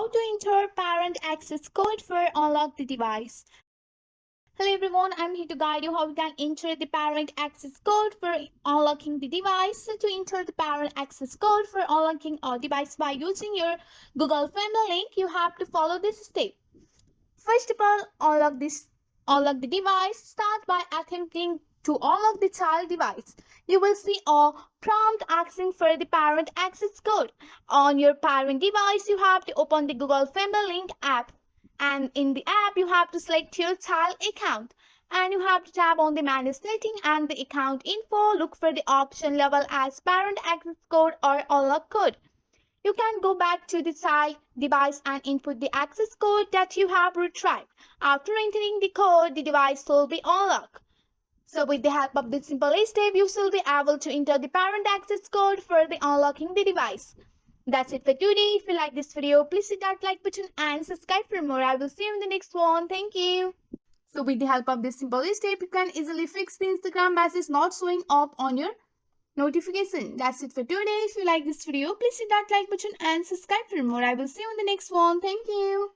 how to enter parent access code for unlock the device. Hello everyone, I'm here to guide you how you can enter the parent access code for unlocking the device. So to enter the parent access code for unlocking a device by using your Google Family link, you have to follow this step. First of all, unlock the device. Start by attempting to unlock the child device. You will see a prompt asking for the parent access code. On your parent device, you have to open the Google Family Link app. And in the app, you have to select your child account. And you have to tap on the manage setting and the account info. Look for the option level as parent access code or unlock code. You can go back to the child device and input the access code that you have retrieved. After entering the code, the device will be unlocked. So with the help of this simple step, you will be able to enter the parent access code for the unlocking the device. That's it for today. If you like this video, please hit that like button and subscribe for more. I will see you in the next one. Thank you. So with the help of this simple step, you can easily fix the Instagram message not showing up on your notification. That's it for today. If you like this video, please hit that like button and subscribe for more. I will see you in the next one. Thank you.